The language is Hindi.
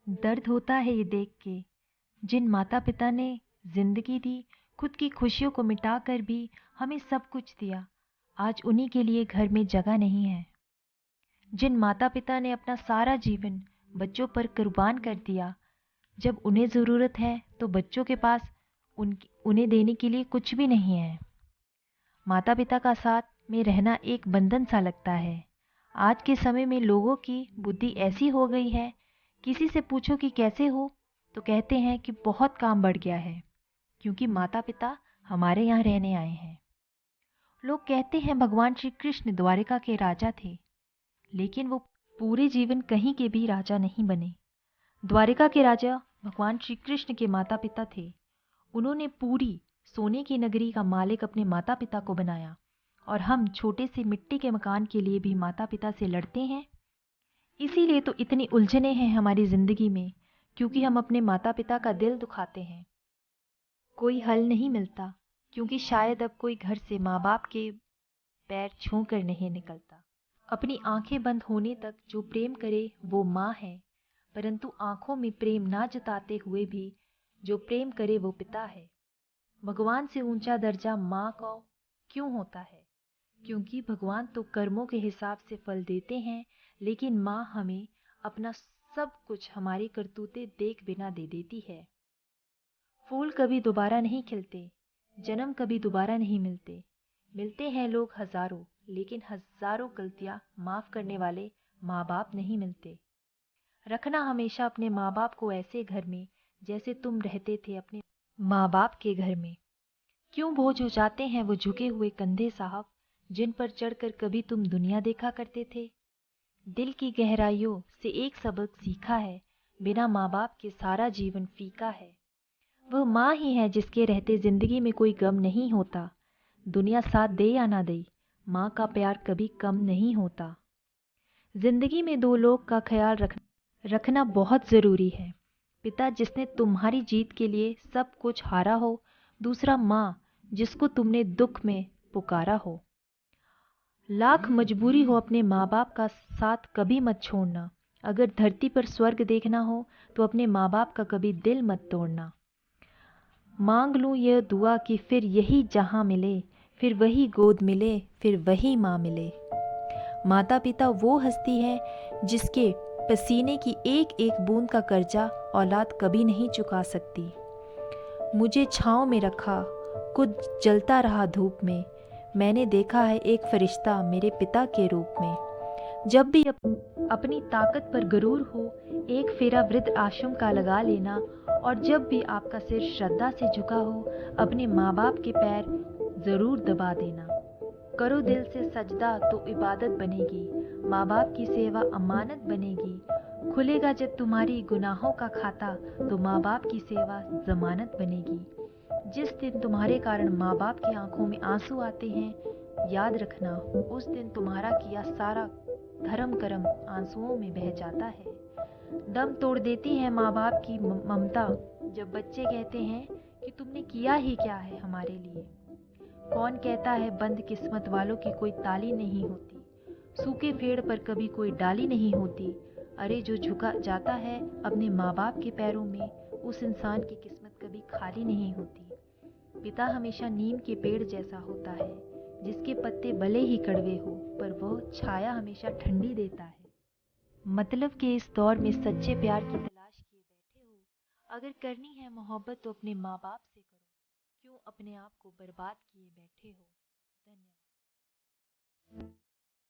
दर्द होता है ये देख के, जिन माता पिता ने जिंदगी दी, खुद की खुशियों को मिटाकर भी हमें सब कुछ दिया, आज उन्हीं के लिए घर में जगह नहीं है। जिन माता पिता ने अपना सारा जीवन बच्चों पर कुर्बान कर दिया, जब उन्हें ज़रूरत है तो बच्चों के पास उन्हें देने के लिए कुछ भी नहीं है। माता पिता का साथ में रहना एक बंधन सा लगता है। आज के समय में लोगों की बुद्धि ऐसी हो गई है, किसी से पूछो कि कैसे हो तो कहते हैं कि बहुत काम बढ़ गया है, क्योंकि माता पिता हमारे यहाँ रहने आए हैं। लोग कहते हैं भगवान श्री कृष्ण द्वारिका के राजा थे, लेकिन वो पूरे जीवन कहीं के भी राजा नहीं बने। द्वारिका के राजा भगवान श्री कृष्ण के माता पिता थे। उन्होंने पूरी सोने की नगरी का मालिक अपने माता पिता को बनाया, और हम छोटे से मिट्टी के मकान के लिए भी माता पिता से लड़ते हैं। इसीलिए तो इतनी उलझने हैं हमारी जिंदगी में, क्योंकि हम अपने माता पिता का दिल दुखाते हैं। कोई हल नहीं मिलता, क्योंकि शायद अब कोई घर से माँ बाप के पैर छू कर नहीं निकलता। अपनी आंखें बंद होने तक जो प्रेम करे वो माँ है, परंतु आंखों में प्रेम ना जताते हुए भी जो प्रेम करे वो पिता है। भगवान से ऊंचा दर्जा माँ को क्यों होता है? क्योंकि भगवान तो कर्मों के हिसाब से फल देते हैं, लेकिन माँ हमें अपना सब कुछ हमारी करतूतें देख बिना दे देती है। फूल कभी दोबारा नहीं खिलते, जन्म कभी दोबारा नहीं मिलते। मिलते हैं लोग हजारों, लेकिन हजारों गलतियां माफ करने वाले माँ बाप नहीं मिलते। रखना हमेशा अपने माँ बाप को ऐसे घर में जैसे तुम रहते थे अपने माँ बाप के घर में। क्यों बोझ हो जाते हैं वो झुके हुए कंधे साहब, जिन पर चढ़कर कभी तुम दुनिया देखा करते थे। दिल की गहराइयों से एक सबक सीखा है, बिना माँ बाप के सारा जीवन फीका है। वह माँ ही है जिसके रहते जिंदगी में कोई गम नहीं होता। दुनिया साथ दे या ना दे, माँ का प्यार कभी कम नहीं होता। जिंदगी में दो लोग का ख्याल रखना बहुत ज़रूरी है। पिता जिसने तुम्हारी जीत के लिए सब कुछ हारा हो, दूसरा माँ जिसको तुमने दुख में पुकारा हो। लाख मजबूरी हो अपने माँ बाप का साथ कभी मत छोड़ना। अगर धरती पर स्वर्ग देखना हो तो अपने माँ बाप का कभी दिल मत तोड़ना। मांग लूं यह दुआ कि फिर यही जहां मिले, फिर वही गोद मिले, फिर वही माँ मिले। माता पिता वो हस्ती है जिसके पसीने की एक एक बूंद का कर्जा औलाद कभी नहीं चुका सकती। मुझे छाँव में रखा, खुद जलता रहा धूप में। मैंने देखा है एक फरिश्ता मेरे पिता के रूप में। जब भी अपनी ताकत पर गरूर हो, एक फेरा वृद्ध आश्रम का लगा लेना। और जब भी आपका सिर श्रद्धा से झुका हो, अपने माँ बाप के पैर जरूर दबा देना। करो दिल से सजदा तो इबादत बनेगी, माँ बाप की सेवा अमानत बनेगी। खुलेगा जब तुम्हारी गुनाहों का खाता, तो माँ बाप की सेवा जमानत बनेगी। जिस दिन तुम्हारे कारण माँ बाप की आंखों में आंसू आते हैं, याद रखना उस दिन तुम्हारा किया सारा धर्म कर्म आंसुओं में बह जाता है। दम तोड़ देती है माँ बाप की ममता, जब बच्चे कहते हैं कि तुमने किया ही क्या है हमारे लिए। कौन कहता है बंद किस्मत वालों की कोई ताली नहीं होती, सूखे पेड़ पर कभी कोई डाली नहीं होती। अरे जो झुका जाता है अपने माँ बाप के पैरों में, उस इंसान की किस्मत कभी खाली नहीं होती। पिता हमेशा नीम के पेड़ जैसा होता है, जिसके पत्ते भले ही कड़वे हो, पर वह छाया हमेशा ठंडी देता है। मतलब के इस दौर में सच्चे प्यार की तलाश किए बैठे हो। अगर करनी है मोहब्बत तो अपने माँ बाप से करो, क्यों अपने आप को बर्बाद किए बैठे हो। धन्यवाद।